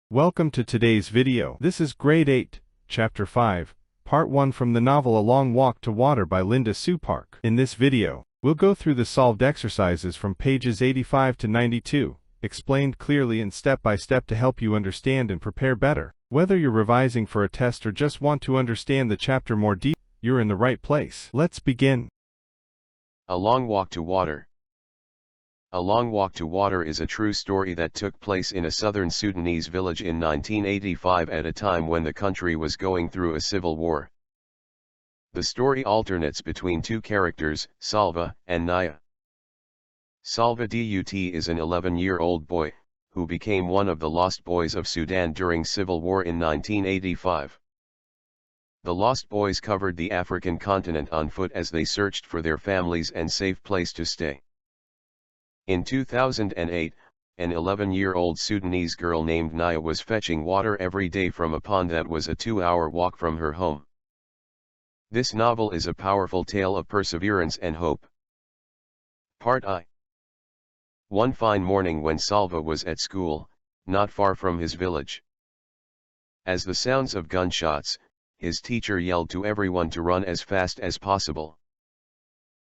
Welcome to today's video. This is Grade 8, Chapter 5, Part 1 from the novel A Long Walk to Water by Linda Sue Park. In this video, we'll go through the solved exercises from pages 85 to 92, explained clearly and step by step to help you understand and prepare better. Whether you're revising for a test or just want to understand the chapter more deeply, you're in the right place. Let's begin. A Long Walk to Water. A Long Walk to Water is a true story that took place in a southern Sudanese village in 1985 at a time when the country was going through a civil war. The story alternates between two characters, Salva and Naya. Salva Dut is an 11-year-old boy, who became one of the lost boys of Sudan during civil war in 1985. The lost boys covered the African continent on foot as they searched for their families and safe place to stay. In 2008, an 11-year-old Sudanese girl named Naya was fetching water every day from a pond that was a 2-hour walk from her home. This novel is a powerful tale of perseverance and hope. Part I. One fine morning when Salva was at school, not far from his village. As the sounds of gunshots, his teacher yelled to everyone to run as fast as possible.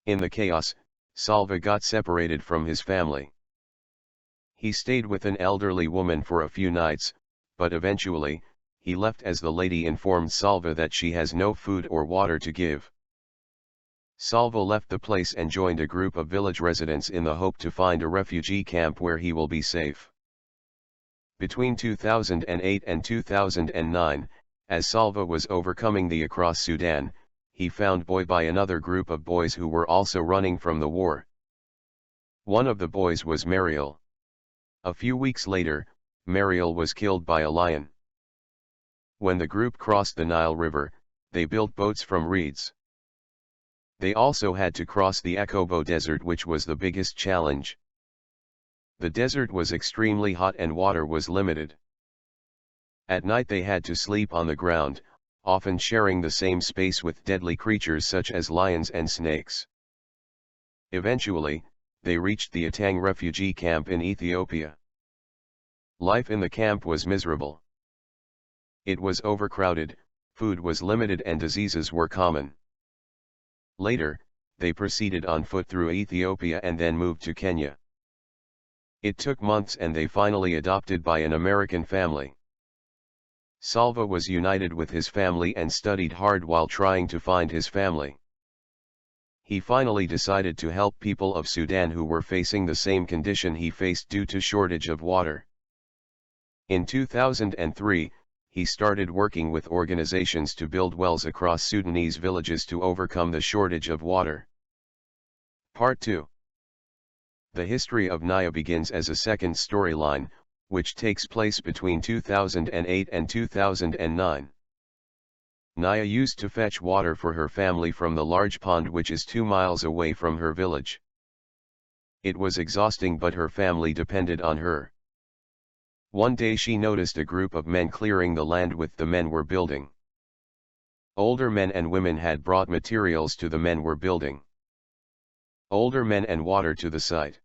In the chaos, Salva got separated from his family. He stayed with an elderly woman for a few nights, but eventually, he left as the lady informed Salva that she has no food or water to give. Salva left the place and joined a group of village residents in the hope to find a refugee camp where he will be safe. Between 2008 and 2009, as Salva was overcoming the across Sudan, he found boy by another group of boys who were also running from the war. One of the boys was Mariel. A few weeks later, Mariel was killed by a lion. When the group crossed the Nile River, they built boats from reeds. They also had to cross the Akobo Desert, which was the biggest challenge. The desert was extremely hot and water was limited. At night they had to sleep on the ground, often sharing the same space with deadly creatures such as lions and snakes. Eventually, they reached the Atang refugee camp in Ethiopia. Life in the camp was miserable. It was overcrowded, food was limited and diseases were common. Later, they proceeded on foot through Ethiopia and then moved to Kenya. It took months and they finally adopted by an American family. Salva was united with his family and studied hard while trying to find his family. He finally decided to help people of Sudan who were facing the same condition he faced due to shortage of water. In 2003, he started working with organizations to build wells across Sudanese villages to overcome the shortage of water. Part 2. The history of Naya begins as a second storyline, which takes place between 2008 and 2009. Naya used to fetch water for her family from the large pond which is 2 miles away from her village. It was exhausting, but her family depended on her. One day she noticed a group of men clearing the land with the men were building. Older men and women had brought materials to the men were building. Older men and water to the site.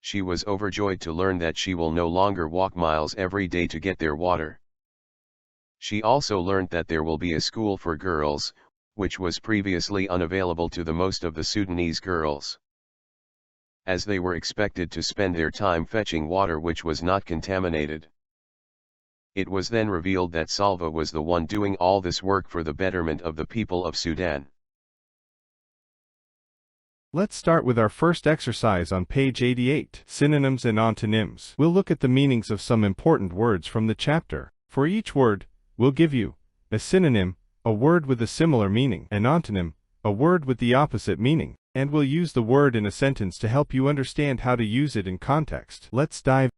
She was overjoyed to learn that she will no longer walk miles every day to get their water. She also learned that there will be a school for girls, which was previously unavailable to the most of the Sudanese girls. As they were expected to spend their time fetching water which was not contaminated. It was then revealed that Salva was the one doing all this work for the betterment of the people of Sudan. Let's start with our first exercise on page 88, Synonyms and Antonyms. We'll look at the meanings of some important words from the chapter. For each word, we'll give you a synonym, a word with a similar meaning, an antonym, a word with the opposite meaning, and we'll use the word in a sentence to help you understand how to use it in context. Let's dive in.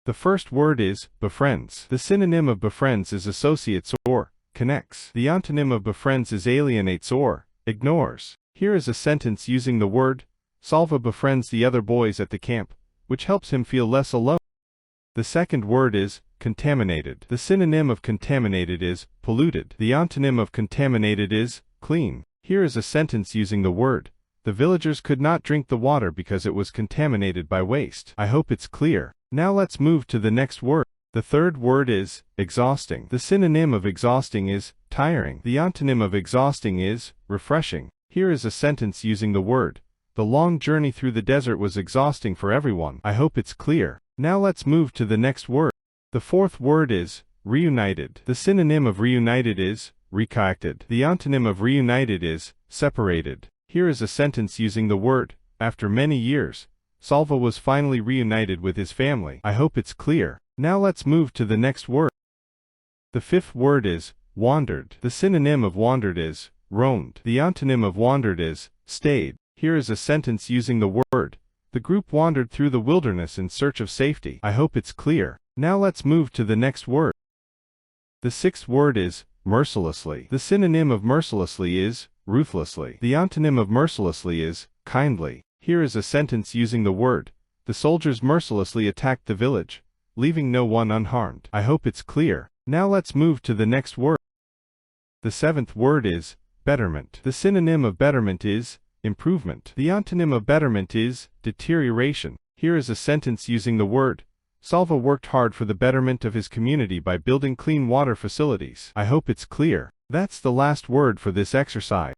The first word is befriends. The synonym of befriends is associates or connects. The antonym of befriends is alienates or ignores. Here is a sentence using the word, Salva befriends the other boys at the camp, which helps him feel less alone. The second word is contaminated. The synonym of contaminated is polluted. The antonym of contaminated is clean. Here is a sentence using the word, the villagers could not drink the water because it was contaminated by waste. I hope it's clear. Now let's move to the next word. The third word is exhausting. The synonym of exhausting is tiring. The antonym of exhausting is refreshing. Here is a sentence using the word. The long journey through the desert was exhausting for everyone. I hope it's clear. Now let's move to the next word. The fourth word is reunited. The synonym of reunited is reconnected. The antonym of reunited is separated. Here is a sentence using the word. After many years, Salva was finally reunited with his family. I hope it's clear. Now let's move to the next word. The fifth word is wandered. The synonym of wandered is roamed. The antonym of wandered is stayed. Here is a sentence using the word. The group wandered through the wilderness in search of safety. I hope it's clear. Now let's move to the next word. The sixth word is mercilessly. The synonym of mercilessly is ruthlessly. The antonym of mercilessly is kindly. Here is a sentence using the word. The soldiers mercilessly attacked the village, leaving no one unharmed. I hope it's clear. Now let's move to the next word. The seventh word is betterment. The synonym of betterment is improvement. The antonym of betterment is deterioration. Here is a sentence using the word. Salva worked hard for the betterment of his community by building clean water facilities. I hope it's clear. That's the last word for this exercise.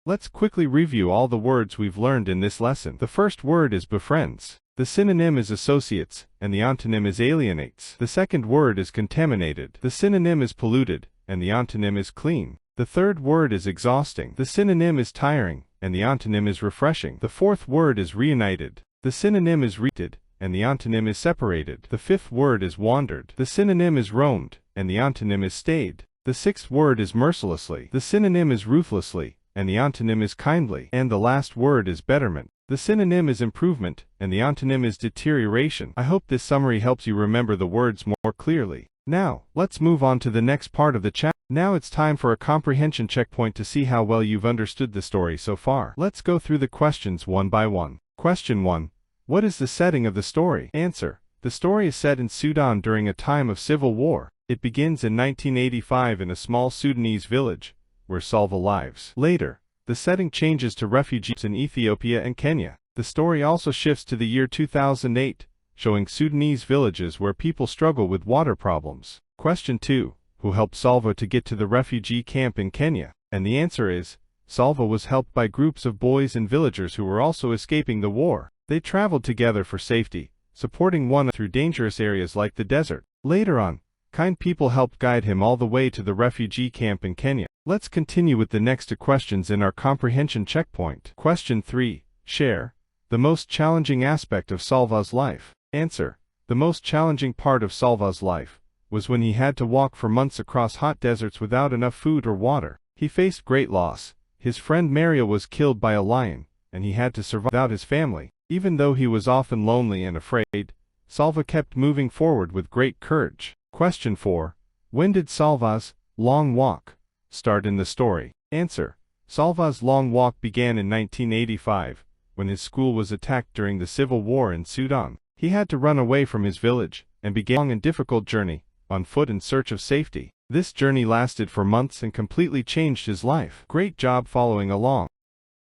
Let's quickly review all the words we've learned in this lesson. The first word is befriends. The synonym is associates, and the antonym is alienates. The second word is contaminated. The synonym is polluted, and the antonym is clean. The third word is exhausting. The synonym is tiring, and the antonym is refreshing. The fourth word is reunited. The synonym is reunited, and the antonym is separated. The fifth word is wandered. The synonym is roamed, and the antonym is stayed. The sixth word is mercilessly. The synonym is ruthlessly, and the antonym is kindly. And the last word is betterment. The synonym is improvement, and the antonym is deterioration. I hope this summary helps you remember the words more clearly. Now, let's move on to the next part of the chapter. Now it's time for a comprehension checkpoint to see how well you've understood the story so far. Let's go through the questions one by one. Question 1. What is the setting of the story? Answer. The story is set in Sudan during a time of civil war. It begins in 1985 in a small Sudanese village, where Salva lives. Later, the setting changes to refugees in Ethiopia and Kenya. The story also shifts to the year 2008, showing Sudanese villages where people struggle with water problems. Question 2. Who helped Salva to get to the refugee camp in Kenya? And the answer is, Salva was helped by groups of boys and villagers who were also escaping the war. They traveled together for safety, supporting one through dangerous areas like the desert. Later on, kind people helped guide him all the way to the refugee camp in Kenya. Let's continue with the next two questions in our comprehension checkpoint. Question 3. Share the most challenging aspect of Salva's life. Answer. The most challenging part of Salva's life was when he had to walk for months across hot deserts without enough food or water. He faced great loss. His friend Mario was killed by a lion, and he had to survive without his family. Even though he was often lonely and afraid, Salva kept moving forward with great courage. Question 4. When did Salva's long walk start in the story? Answer. Salva's long walk began in 1985, when his school was attacked during the civil war in Sudan. He had to run away from his village, and began a long and difficult journey, on foot in search of safety. This journey lasted for months and completely changed his life. Great job following along.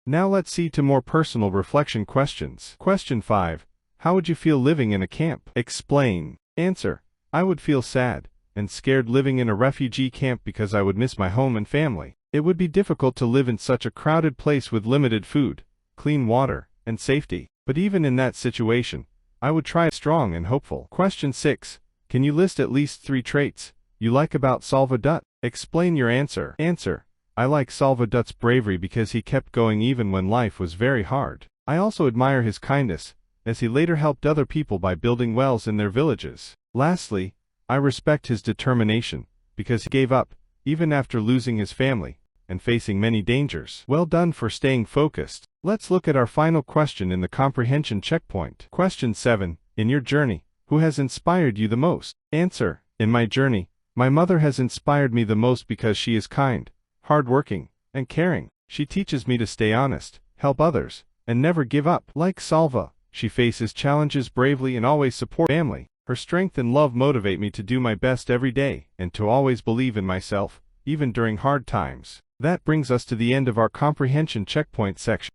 Now let's see to more personal reflection questions. Question 5. How would you feel living in a camp? Explain. Answer. I would feel sad and scared living in a refugee camp because I would miss my home and family. It would be difficult to live in such a crowded place with limited food, clean water, and safety. But even in that situation, I would try strong and hopeful. Question 6. Can you list at least 3 traits you like about Salva Dutt? Explain your answer. Answer. I like Salva Dutt's bravery because he kept going even when life was very hard. I also admire his kindness, as he later helped other people by building wells in their villages. Lastly, I respect his determination, because he gave up, even after losing his family, and facing many dangers. Well done for staying focused. Let's look at our final question in the comprehension checkpoint. Question 7. In your journey, who has inspired you the most? Answer. In my journey, my mother has inspired me the most because she is kind, hardworking, and caring. She teaches me to stay honest, help others, and never give up. Like Salva, she faces challenges bravely and always supports family. Her strength and love motivate me to do my best every day, and to always believe in myself, even during hard times. That brings us to the end of our comprehension checkpoint section.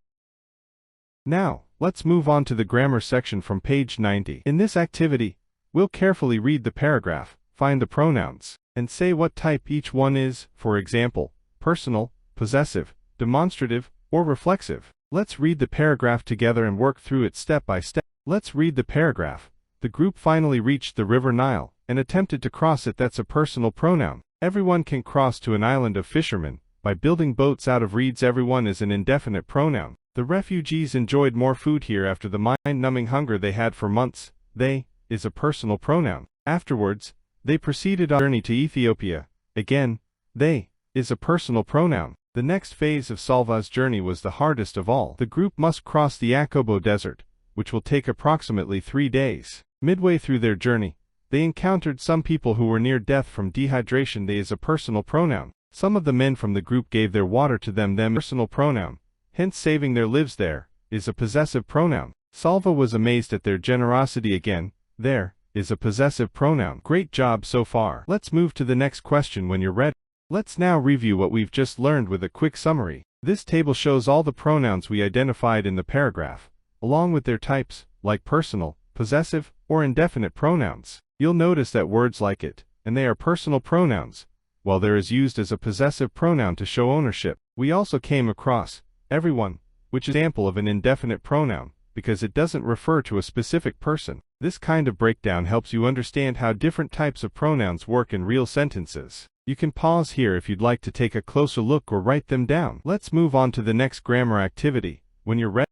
Now, let's move on to the grammar section from page 90. In this activity, we'll carefully read the paragraph, find the pronouns, and say what type each one is, for example, personal, possessive, demonstrative, or reflexive. Let's read the paragraph together and work through it step by step. Let's read the paragraph. The group finally reached the River Nile and attempted to cross it. That's a personal pronoun. Everyone can cross to an island of fishermen by building boats out of reeds. Everyone is an indefinite pronoun. The refugees enjoyed more food here after the mind-numbing hunger they had for months. They is a personal pronoun. Afterwards, they proceeded on a journey to Ethiopia. Again, they is a personal pronoun. The next phase of Salva's journey was the hardest of all. The group must cross the Akobo Desert, which will take approximately 3 days. Midway through their journey, they encountered some people who were near death from dehydration. They is a personal pronoun. Some of the men from the group gave their water to them. Them personal pronoun. Hence saving their lives. There is a possessive pronoun. Salva was amazed at their generosity. Again, there is a possessive pronoun. Great job so far. Let's move to the next question when you're ready. Let's now review what we've just learned with a quick summary. This table shows all the pronouns we identified in the paragraph, along with their types, like personal, possessive, or indefinite pronouns. You'll notice that words like it, and they are personal pronouns, while there is used as a possessive pronoun to show ownership. We also came across everyone, which is an example of an indefinite pronoun, because it doesn't refer to a specific person. This kind of breakdown helps you understand how different types of pronouns work in real sentences. You can pause here if you'd like to take a closer look or write them down. Let's move on to the next grammar activity. When you're ready,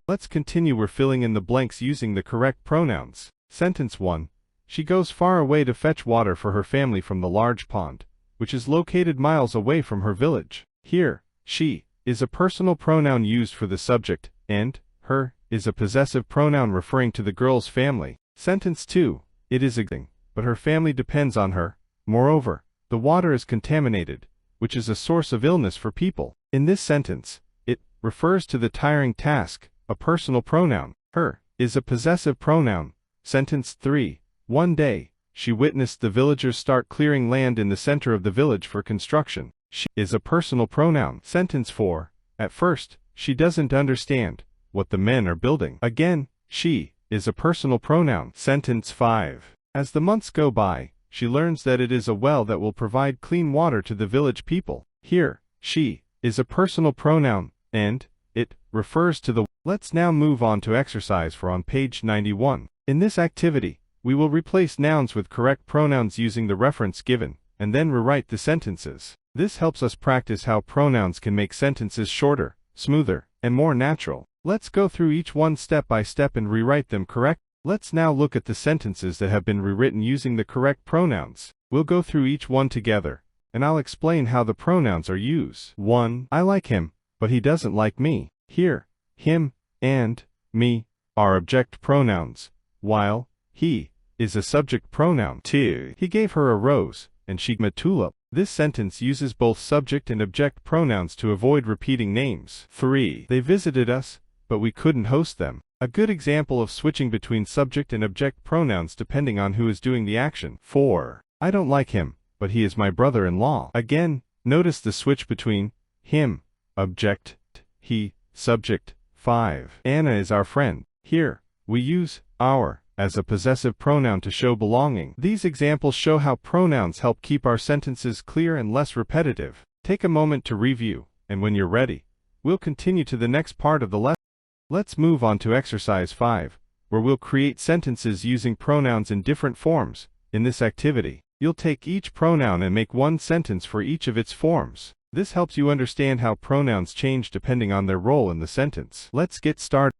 let's continue. We're filling in the blanks using the correct pronouns. Sentence 1. She goes far away to fetch water for her family from the large pond, which is located miles away from her village. Here, she is a personal pronoun used for the subject, and her is a possessive pronoun referring to the girl's family. Sentence 2. It is a thing, but her family depends on her. Moreover, the water is contaminated, which is a source of illness for people. In this sentence, it refers to the tiring task, a personal pronoun. Her is a possessive pronoun. Sentence 3. One day, she witnessed the villagers start clearing land in the center of the village for construction. She is a personal pronoun. Sentence 4. At first, she doesn't understand what the men are building. Again, she is a personal pronoun. Sentence 5. As the months go by, she learns that it is a well that will provide clean water to the village people. Here, she is a personal pronoun, and it refers to the. Let's now move on to exercise 4 on page 91. In this activity, we will replace nouns with correct pronouns using the reference given, and then rewrite the sentences. This helps us practice how pronouns can make sentences shorter, smoother, and more natural. Let's go through each one step by step and rewrite them correct. Let's now look at the sentences that have been rewritten using the correct pronouns. We'll go through each one together, and I'll explain how the pronouns are used. 1. I like him, but he doesn't like me. Here, him and me are object pronouns, while he is a subject pronoun. 2. He gave her a rose, and she a tulip. This sentence uses both subject and object pronouns to avoid repeating names. 3. They visited us, but we couldn't host them. A good example of switching between subject and object pronouns depending on who is doing the action. 4. I don't like him, but he is my brother-in-law. Again, notice the switch between him, object, he, subject. 5. Anna is our friend. Here, we use our as a possessive pronoun to show belonging. These examples show how pronouns help keep our sentences clear and less repetitive. Take a moment to review, and when you're ready, we'll continue to the next part of the lesson. Let's move on to exercise 5, where we'll create sentences using pronouns in different forms. In this activity, you'll take each pronoun and make one sentence for each of its forms. This helps you understand how pronouns change depending on their role in the sentence. Let's get started.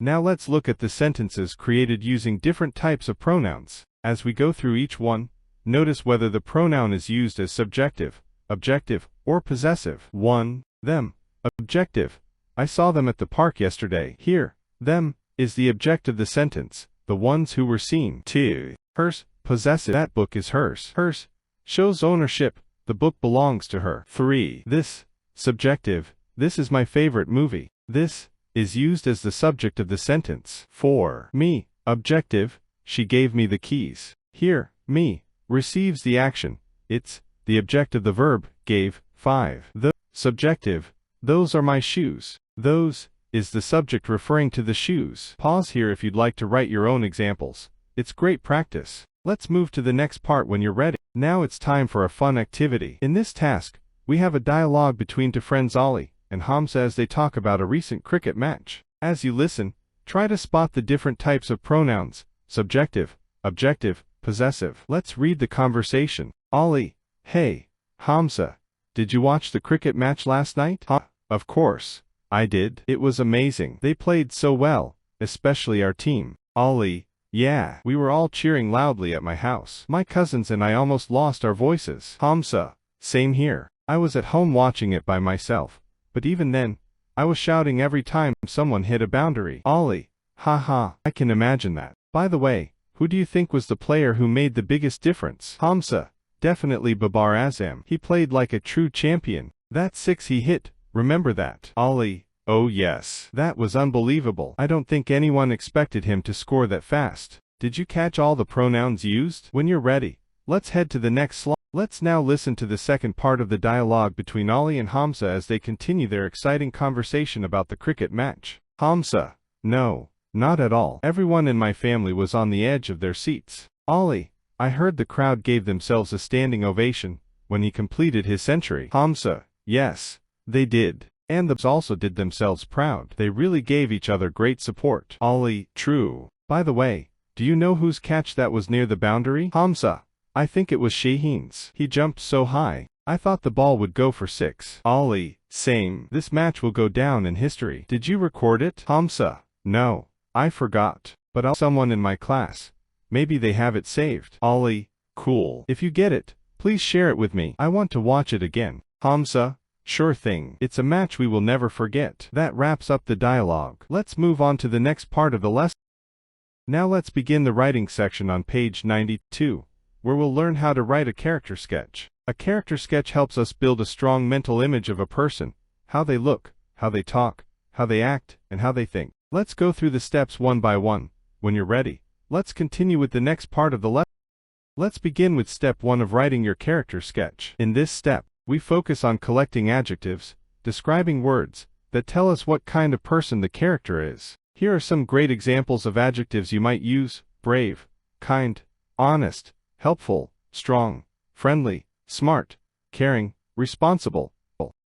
Now let's look at the sentences created using different types of pronouns. As we go through each one, notice whether the pronoun is used as subjective, objective, or possessive. 1. Them. Objective. I saw them at the park yesterday. Here, them is the object of the sentence, the ones who were seen. 2. Hers. Possessive. That book is hers. Hers shows ownership. The book belongs to her. 3. This. Subjective. This is my favorite movie. This is used as the subject of the sentence. 4. Me. Objective. She gave me the keys. Here, me receives the action. It's the object of the verb, gave. 5. The. Subjective. Those are my shoes. Those is the subject referring to the shoes. Pause here if you'd like to write your own examples, It's great practice. Let's move to the next part when you're ready. Now it's time for a fun activity. In this task, we have a dialogue between two friends Ollie and Hamza as they talk about a recent cricket match. As you listen, try to spot the different types of pronouns: subjective, objective, possessive. Let's read the conversation. Ollie: hey, Hamza, did you watch the cricket match last night? Of course, I did. It was amazing. They played so well, especially our team. Ollie: yeah, we were all cheering loudly at my house. My cousins and I almost lost our voices. Hamza: same here. I was at home watching it by myself, but even then, I was shouting every time someone hit a boundary. Ollie: haha, I can imagine that. By the way, who do you think was the player who made the biggest difference? Hamza: definitely Babar Azam. He played like a true champion. That six he hit, remember that? Ollie: oh yes. That was unbelievable. I don't think anyone expected him to score that fast. Did you catch all the pronouns used? When you're ready, let's head to the next slide. Let's now listen to the second part of the dialogue between Ollie and Hamza as they continue their exciting conversation about the cricket match. Hamza: no, not at all. Everyone in my family was on the edge of their seats. Ollie: I heard the crowd gave themselves a standing ovation when he completed his century. Hamza: yes, they did. And the also did themselves proud. They really gave each other great support. Ollie: true. By the way, do you know whose catch that was near the boundary? Hamza: I think it was Shaheen's. He jumped so high, I thought the ball would go for 6. Ollie: same. This match will go down in history. Did you record it? Hamza: no, I forgot. But I'll someone in my class. Maybe they have it saved. Ollie: cool. If you get it, please share it with me. I want to watch it again. Hamza: sure thing. It's a match we will never forget. That wraps up the dialogue. Let's move on to the next part of the lesson. Now let's begin the writing section on page 92, where we'll learn how to write a character sketch. A character sketch helps us build a strong mental image of a person, how they look, how they talk, how they act, and how they think. Let's go through the steps one by one. When you're ready, let's continue with the next part of the lesson. Let's begin with step 1 of writing your character sketch. In this step, we focus on collecting adjectives, describing words that tell us what kind of person the character is. Here are some great examples of adjectives you might use: brave, kind, honest, helpful, strong, friendly, smart, caring, responsible,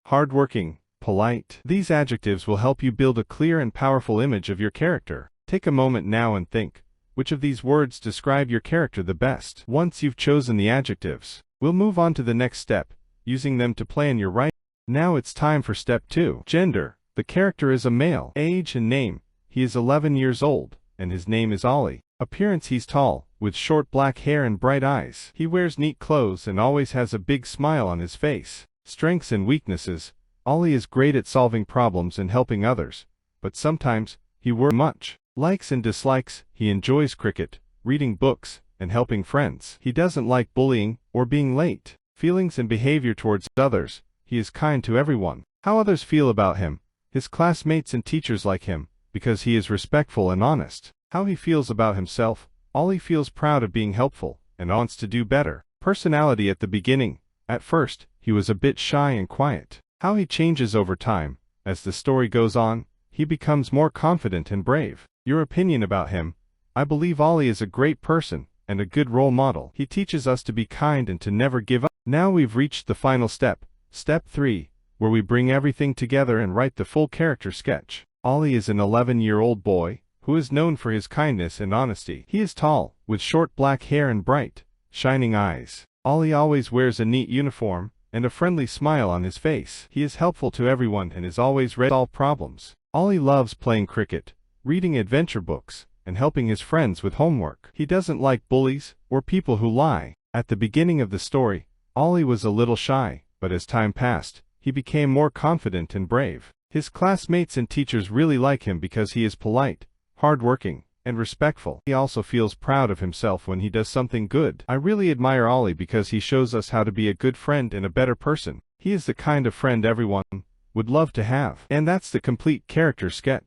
hardworking, polite. These adjectives will help you build a clear and powerful image of your character. Take a moment now and think, which of these words describe your character the best? Once you've chosen the adjectives, we'll move on to the next step, using them to plan your writing. Now it's time for step 2. Gender. The character is a male. Age and name. He is 11 years old, and his name is Ollie. Appearance: he's tall, with short black hair and bright eyes. He wears neat clothes and always has a big smile on his face. Strengths and weaknesses. Ollie is great at solving problems and helping others, but sometimes he worries much. Likes and dislikes: he enjoys cricket, reading books, and helping friends. He doesn't like bullying or being late. Feelings and behavior towards others: he is kind to everyone. How others feel about him: his classmates and teachers like him because he is respectful and honest. How he feels about himself: Ollie feels proud of being helpful and wants to do better. Personality: at the beginning, at first, he was a bit shy and quiet. How he changes over time: as the story goes on, he becomes more confident and brave. Your opinion about him: I believe Ollie is a great person and a good role model. He teaches us to be kind and to never give up. Now we've reached the final step, step 3, where we bring everything together and write the full character sketch. Ollie is an 11-year-old boy who is known for his kindness and honesty. He is tall, with short black hair and bright, shining eyes. Ollie always wears a neat uniform and a friendly smile on his face. He is helpful to everyone and is always ready to solve problems. Ollie loves playing cricket, reading adventure books, and helping his friends with homework. He doesn't like bullies or people who lie. At the beginning of the story, Ollie was a little shy, but as time passed, he became more confident and brave. His classmates and teachers really like him because he is polite, hardworking, and respectful. He also feels proud of himself when he does something good. I really admire Ollie because he shows us how to be a good friend and a better person. He is the kind of friend everyone would love to have. And that's the complete character sketch.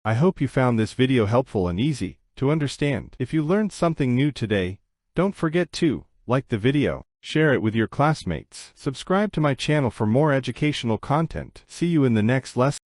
I hope you found this video helpful and easy to understand. If you learned something new today, don't forget to like the video, share it with your classmates, subscribe to my channel for more educational content. See you in the next lesson.